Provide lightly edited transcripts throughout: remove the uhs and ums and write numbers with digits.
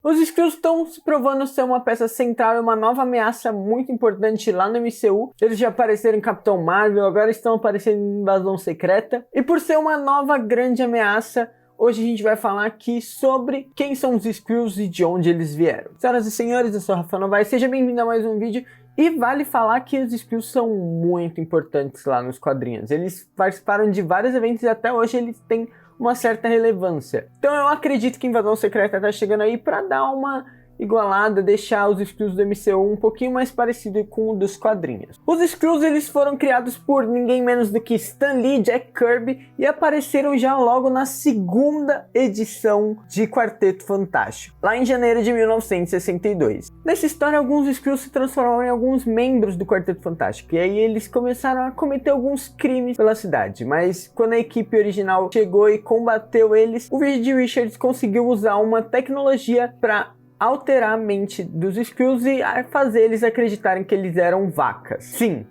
Os Skrulls estão se provando ser uma peça central e uma nova ameaça muito importante lá no MCU. Eles já apareceram em Capitão Marvel, agora estão aparecendo em Invasão Secreta. E por ser uma nova grande ameaça, hoje a gente vai falar aqui sobre quem são os Skrulls e de onde eles vieram. Senhoras e senhores, eu sou o Rafael Novaes, seja bem-vindo a mais um vídeo. E vale falar que os Skrulls são muito importantes lá nos quadrinhos. Eles participaram de vários eventos e até hoje eles têm uma certa relevância. Então eu acredito que Invasão Secreta tá chegando aí para dar uma igualada, deixar os Skrulls do MCU um pouquinho mais parecido com o dos quadrinhos. Os Skrulls eles foram criados por ninguém menos do que Stan Lee e Jack Kirby e apareceram já logo na segunda edição de Quarteto Fantástico, lá em janeiro de 1962. Nessa história, alguns Skrulls se transformaram em alguns membros do Quarteto Fantástico e aí eles começaram a cometer alguns crimes pela cidade, mas quando a equipe original chegou e combateu eles, o Reed Richards conseguiu usar uma tecnologia para alterar a mente dos Skrulls e fazer eles acreditarem que eles eram vacas. Sim,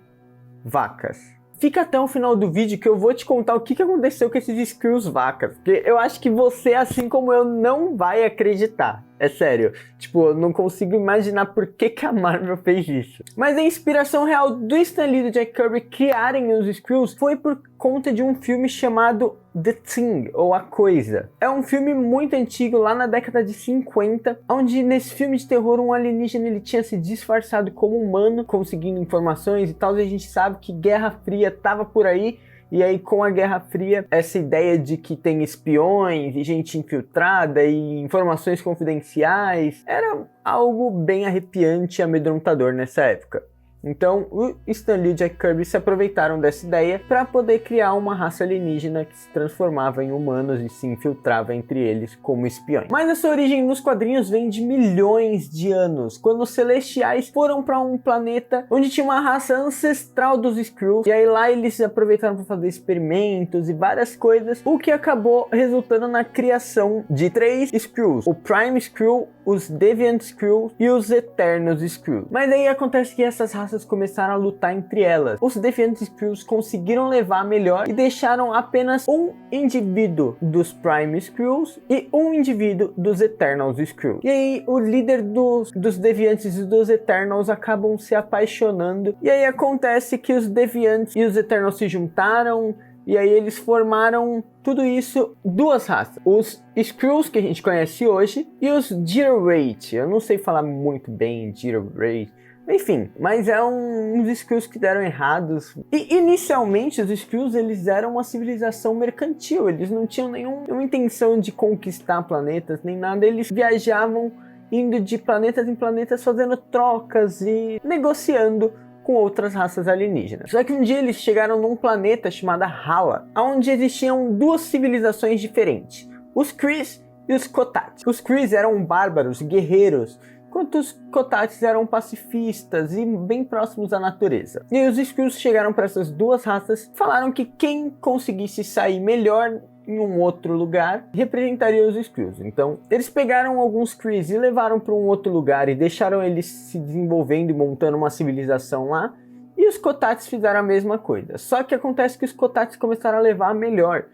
vacas. Fica até o final do vídeo que eu vou te contar o que aconteceu com esses Skrulls vacas, porque eu acho que você, assim como eu, não vai acreditar. É sério, tipo, eu não consigo imaginar por que a Marvel fez isso. Mas a inspiração real do Stan Lee e do Jack Kirby criarem os Skrulls foi por conta de um filme chamado The Thing, ou A Coisa. É um filme muito antigo, lá na década de 50, onde nesse filme de terror um alienígena ele tinha se disfarçado como humano, conseguindo informações e tal, e a gente sabe que Guerra Fria tava por aí. E aí, com a Guerra Fria, essa ideia de que tem espiões e gente infiltrada e informações confidenciais era algo bem arrepiante e amedrontador nessa época. Então, o Stan Lee e Jack Kirby se aproveitaram dessa ideia para poder criar uma raça alienígena que se transformava em humanos e se infiltrava entre eles como espiões. Mas essa origem nos quadrinhos vem de milhões de anos, quando os Celestiais foram para um planeta onde tinha uma raça ancestral dos Skrulls, e aí lá eles aproveitaram para fazer experimentos e várias coisas, o que acabou resultando na criação de 3 Skrulls: o Prime Skrull, os Deviant Skrull e os Eternos Skrull. Mas aí acontece que essas raças começaram a lutar entre elas. Os Deviant Skrulls conseguiram levar a melhor e deixaram apenas um indivíduo dos Prime Skrulls e um indivíduo dos Eternals Skrull. E aí o líder dos Deviantes e dos Eternals acabam se apaixonando. E aí acontece que os Deviantes e os Eternals se juntaram. E aí eles formaram tudo isso, 2 raças. Os Skrulls que a gente conhece hoje e os Gyrowraith. Eu não sei falar muito bem Gyrowraith. Enfim, mas é uns Skrulls que deram errados. E inicialmente os Skrulls eles eram uma civilização mercantil. Eles não tinham nenhuma intenção de conquistar planetas nem nada. Eles viajavam indo de planetas em planetas fazendo trocas e negociando com outras raças alienígenas. Só que um dia eles chegaram num planeta chamado Hala, onde existiam 2 civilizações diferentes: os Krees e os Kotats. Os Krees eram bárbaros, guerreiros, enquanto os Kotats eram pacifistas e bem próximos à natureza. E os Skrulls chegaram para essas 2 raças, falaram que quem conseguisse sair melhor em um outro lugar representaria os Skrulls. Então eles pegaram alguns Krees e levaram para um outro lugar e deixaram eles se desenvolvendo e montando uma civilização lá. E os Kotats fizeram a mesma coisa. Só que acontece que os Kotats começaram a levar a melhor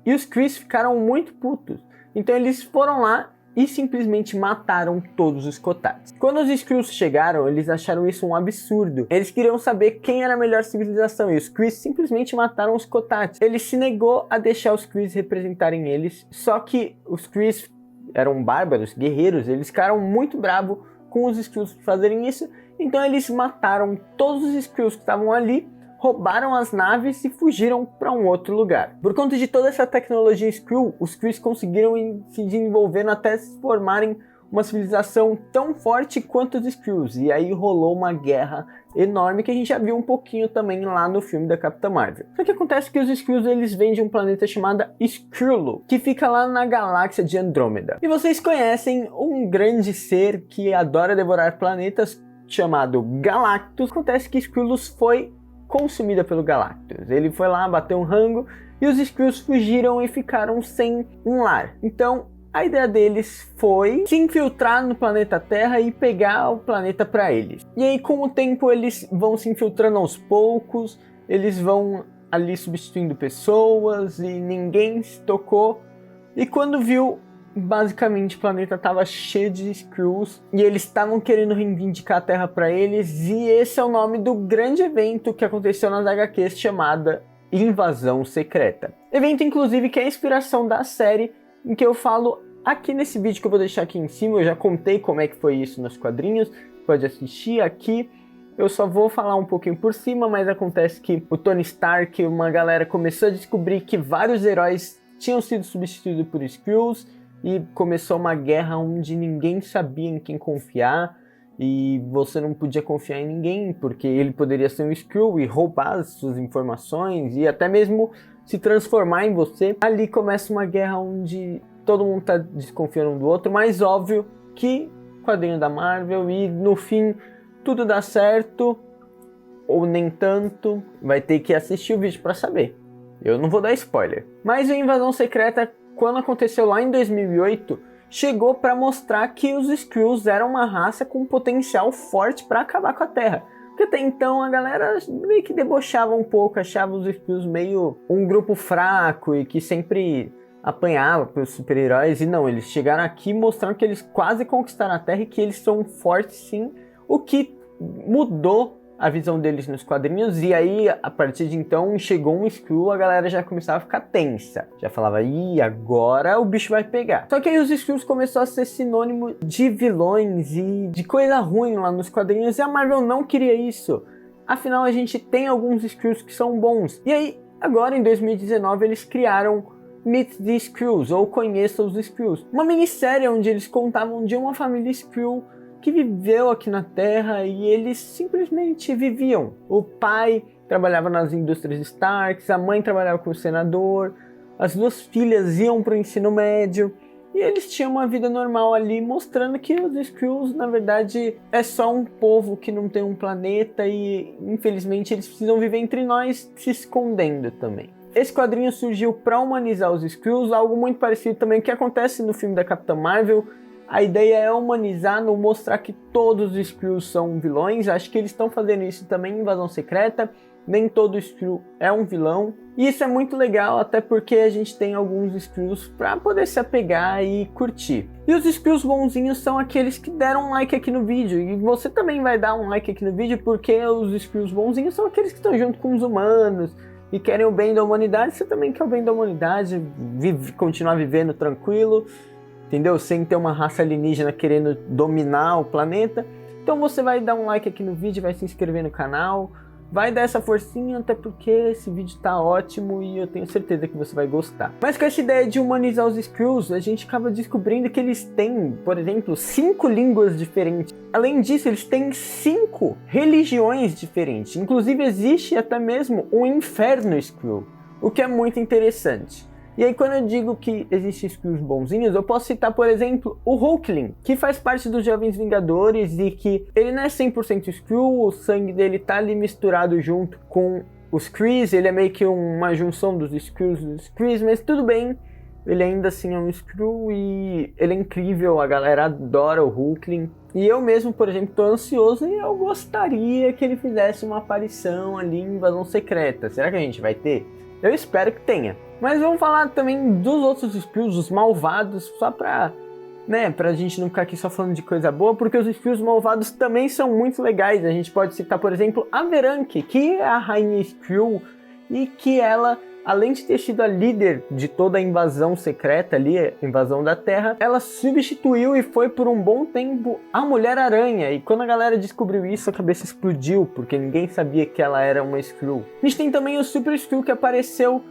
e os Krees ficaram muito putos. Então eles foram lá e simplesmente mataram todos os Kotats. Quando os Skrulls chegaram, eles acharam isso um absurdo. Eles queriam saber quem era a melhor civilização e os Krees simplesmente mataram os Kotats. Ele se negou a deixar os Krees representarem eles, só que os Krees eram bárbaros, guerreiros, eles ficaram muito bravos com os Skrulls por fazerem isso, então eles mataram todos os Skrulls que estavam ali, roubaram as naves e fugiram para um outro lugar. Por conta de toda essa tecnologia Skrull, os Krees conseguiram se desenvolvendo até se formarem uma civilização tão forte quanto os Skrulls. E aí rolou uma guerra enorme que a gente já viu um pouquinho também lá no filme da Capitã Marvel. Só que acontece que os Skrulls eles vêm de um planeta chamado Skrullo, que fica lá na galáxia de Andrômeda. E vocês conhecem um grande ser que adora devorar planetas chamado Galactus. Acontece que Skrullos foi consumida pelo Galactus. Ele foi lá, bateu um rango e os Skrulls fugiram e ficaram sem um lar. Então a ideia deles foi se infiltrar no planeta Terra e pegar o planeta para eles. E aí com o tempo eles vão se infiltrando aos poucos, eles vão ali substituindo pessoas e ninguém se tocou. E quando viu, basicamente o planeta estava cheio de Skrulls e eles estavam querendo reivindicar a Terra para eles, e esse é o nome do grande evento que aconteceu nas HQs, chamada Invasão Secreta. Evento, inclusive, que é a inspiração da série, em que eu falo aqui nesse vídeo que eu vou deixar aqui em cima. Eu já contei como é que foi isso nos quadrinhos, pode assistir aqui. Eu só vou falar um pouquinho por cima, mas acontece que o Tony Stark, uma galera começou a descobrir que vários heróis tinham sido substituídos por Skrulls, e começou uma guerra onde ninguém sabia em quem confiar, e você não podia confiar em ninguém, porque ele poderia ser um Skrull e roubar as suas informações, e até mesmo se transformar em você. Ali começa uma guerra onde todo mundo tá desconfiando um do outro, mas óbvio que quadrinho da Marvel, e no fim tudo dá certo, ou nem tanto. Vai ter que assistir o vídeo para saber. Eu não vou dar spoiler. Mas a Invasão Secreta, quando aconteceu lá em 2008, chegou para mostrar que os Skrulls eram uma raça com potencial forte para acabar com a Terra. Porque até então a galera meio que debochava um pouco, achava os Skrulls meio um grupo fraco e que sempre apanhava pelos super-heróis. E não, eles chegaram aqui mostrando que eles quase conquistaram a Terra e que eles são fortes sim, o que mudou a visão deles nos quadrinhos. E aí, a partir de então, chegou um Skrull, a galera já começava a ficar tensa. Já falava, ih, agora o bicho vai pegar. Só que aí os Skrulls começaram a ser sinônimo de vilões e de coisa ruim lá nos quadrinhos, e a Marvel não queria isso. Afinal, a gente tem alguns Skrulls que são bons. E aí, agora em 2019, eles criaram Meet the Skrulls, ou Conheça os Skrulls. Uma minissérie onde eles contavam de uma família Skrull que viveu aqui na Terra, e eles simplesmente viviam. O pai trabalhava nas indústrias Starks, a mãe trabalhava com o senador, as duas filhas iam para o ensino médio, e eles tinham uma vida normal ali, mostrando que os Skrulls, na verdade, é só um povo que não tem um planeta, e infelizmente eles precisam viver entre nós, se escondendo também. Esse quadrinho surgiu para humanizar os Skrulls, algo muito parecido também que acontece no filme da Capitã Marvel. A ideia é humanizar, não mostrar que todos os Skrulls são vilões. Acho que eles estão fazendo isso também em Invasão Secreta. Nem todo Skrull é um vilão. E isso é muito legal, até porque a gente tem alguns Skrulls para poder se apegar e curtir. E os Skrulls bonzinhos são aqueles que deram um like aqui no vídeo. E você também vai dar um like aqui no vídeo, porque os Skrulls bonzinhos são aqueles que estão junto com os humanos e querem o bem da humanidade. Você também quer o bem da humanidade, continuar vivendo tranquilo, entendeu? Sem ter uma raça alienígena querendo dominar o planeta. Então você vai dar um like aqui no vídeo, vai se inscrever no canal, vai dar essa forcinha, até porque esse vídeo tá ótimo e eu tenho certeza que você vai gostar. Mas com essa ideia de humanizar os Skrulls, a gente acaba descobrindo que eles têm, por exemplo, 5 línguas diferentes. Além disso, eles têm 5 religiões diferentes. Inclusive existe até mesmo um inferno Skrull, o que é muito interessante. E aí, quando eu digo que existem Skrulls bonzinhos, eu posso citar, por exemplo, o Hulkling, que faz parte dos Jovens Vingadores e que ele não é 100% Skrull, o sangue dele tá ali misturado junto com os Krees, ele é meio que uma junção dos Skrulls e dos Krees, mas tudo bem, ele ainda assim é um Skrull e ele é incrível, a galera adora o Hulkling. E eu mesmo, por exemplo, tô ansioso e eu gostaria que ele fizesse uma aparição ali em Invasão Secreta. Será que a gente vai ter? Eu espero que tenha. Mas vamos falar também dos outros Skrulls, os malvados, só pra gente não ficar aqui só falando de coisa boa, porque os Skrulls malvados também são muito legais. A gente pode citar, por exemplo, a Veranke, que é a rainha Skrull, e que ela, além de ter sido a líder de toda a invasão secreta ali, a invasão da Terra, ela substituiu e foi por um bom tempo a Mulher-Aranha. E quando a galera descobriu isso, a cabeça explodiu, porque ninguém sabia que ela era uma Skrull. A gente tem também o Super Skrull, que apareceu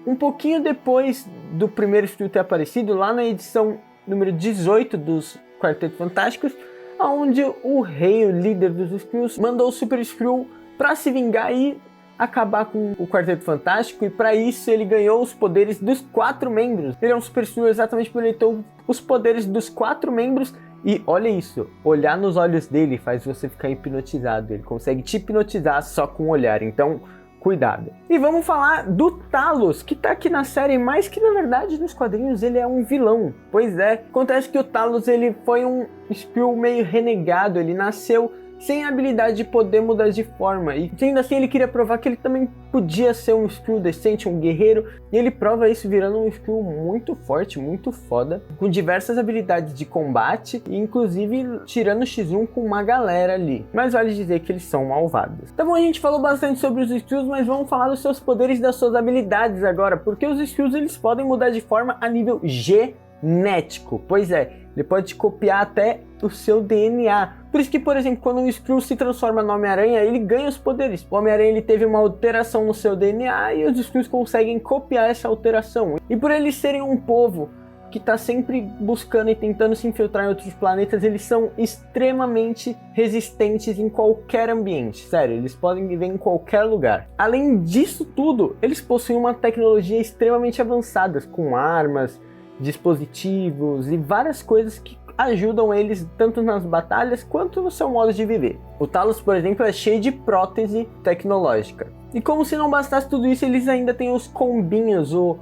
um pouquinho depois do primeiro Skrull ter aparecido, lá na edição número 18 dos Quarteto Fantásticos, onde o rei, o líder dos Skrulls, mandou o Super Skrull para se vingar e acabar com o Quarteto Fantástico, e para isso ele ganhou os poderes dos 4 membros. Ele é um Super Skrull exatamente porque ele tem os poderes dos 4 membros. E olha isso, olhar nos olhos dele faz você ficar hipnotizado. Ele consegue te hipnotizar só com o olhar, então cuidado. E vamos falar do Talos, que tá aqui na série, mas que na verdade nos quadrinhos ele é um vilão. Pois é, acontece que o Talos ele foi um Skrull meio renegado, ele nasceu sem a habilidade de poder mudar de forma. E sendo assim, ele queria provar que ele também podia ser um Skrull decente, um guerreiro, e ele prova isso virando um Skrull muito forte, muito foda, com diversas habilidades de combate, e inclusive tirando o X1 com uma galera ali. Mas vale dizer que eles são malvados. Tá bom, a gente falou bastante sobre os Skrulls, mas vamos falar dos seus poderes e das suas habilidades agora, porque os Skrulls eles podem mudar de forma a nível genético. Pois é, ele pode copiar até o seu DNA. Por isso que, por exemplo, quando um Skrull se transforma no Homem-Aranha, ele ganha os poderes. O Homem-Aranha ele teve uma alteração no seu DNA e os Skrulls conseguem copiar essa alteração. E por eles serem um povo que está sempre buscando e tentando se infiltrar em outros planetas, eles são extremamente resistentes em qualquer ambiente. Sério, eles podem viver em qualquer lugar. Além disso tudo, eles possuem uma tecnologia extremamente avançada, com armas, dispositivos e várias coisas que ajudam eles tanto nas batalhas quanto no seu modo de viver. O Talos, por exemplo, é cheio de prótese tecnológica. E como se não bastasse tudo isso, eles ainda têm os combinhos, o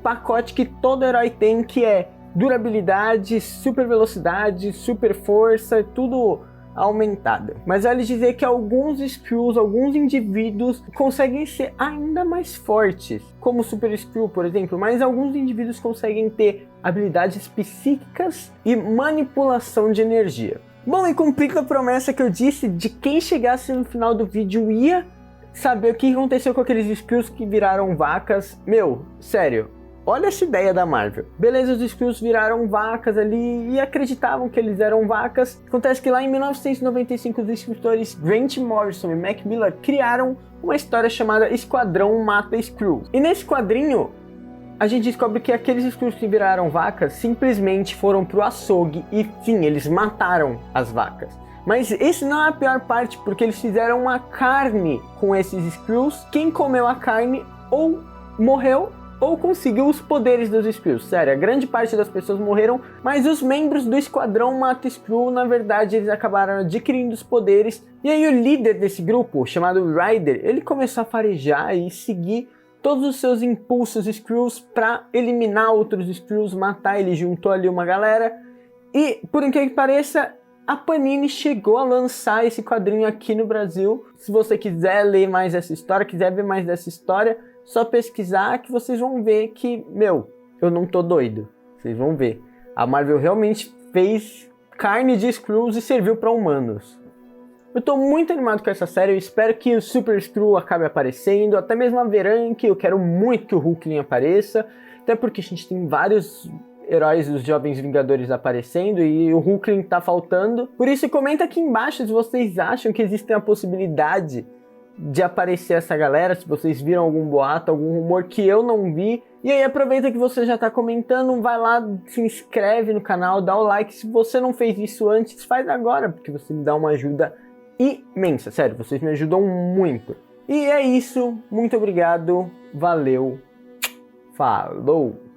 pacote que todo herói tem, que é durabilidade, super velocidade, super força, tudo aumentada. Mas vale dizer que alguns Skrulls, alguns indivíduos conseguem ser ainda mais fortes, como o Super Skrull, por exemplo, mas alguns indivíduos conseguem ter habilidades psíquicas e manipulação de energia. Bom, e cumprindo a promessa que eu disse de quem chegasse no final do vídeo ia saber o que aconteceu com aqueles Skrulls que viraram vacas. Meu, sério, olha essa ideia da Marvel. Beleza, os Skrulls viraram vacas ali e acreditavam que eles eram vacas. Acontece que lá em 1995 os escritores Grant Morrison e Mac Miller criaram uma história chamada Esquadrão Mata Skrulls. E nesse quadrinho a gente descobre que aqueles Skrulls que viraram vacas simplesmente foram pro açougue e sim, eles mataram as vacas. Mas esse não é a pior parte, porque eles fizeram uma carne com esses Skrulls. Quem comeu a carne ou morreu ou conseguiu os poderes dos Skrulls. Sério, a grande parte das pessoas morreram, mas os membros do Esquadrão Mata Skrull, na verdade, eles acabaram adquirindo os poderes. E aí o líder desse grupo, chamado Ryder, ele começou a farejar e seguir todos os seus impulsos Skrulls para eliminar outros Skrulls, matar. Ele juntou ali uma galera. E, por incrível que pareça, a Panini chegou a lançar esse quadrinho aqui no Brasil. Se você quiser ler mais essa história, quiser ver mais dessa história, só pesquisar que vocês vão ver que, meu, eu não tô doido. Vocês vão ver. A Marvel realmente fez carne de Skrulls e serviu para humanos. Eu tô muito animado com essa série, eu espero que o Super Skrull acabe aparecendo, até mesmo a Veranke, eu quero muito que o Hulkling apareça, até porque a gente tem vários heróis dos Jovens Vingadores aparecendo e o Hulkling tá faltando. Por isso, comenta aqui embaixo se vocês acham que existe a possibilidade de aparecer essa galera, se vocês viram algum boato, algum rumor que eu não vi. E aí aproveita que você já tá comentando, vai lá, se inscreve no canal, dá o like. Se você não fez isso antes, faz agora, porque você me dá uma ajuda imensa, sério, vocês me ajudam muito. E é isso, muito obrigado, valeu, falou!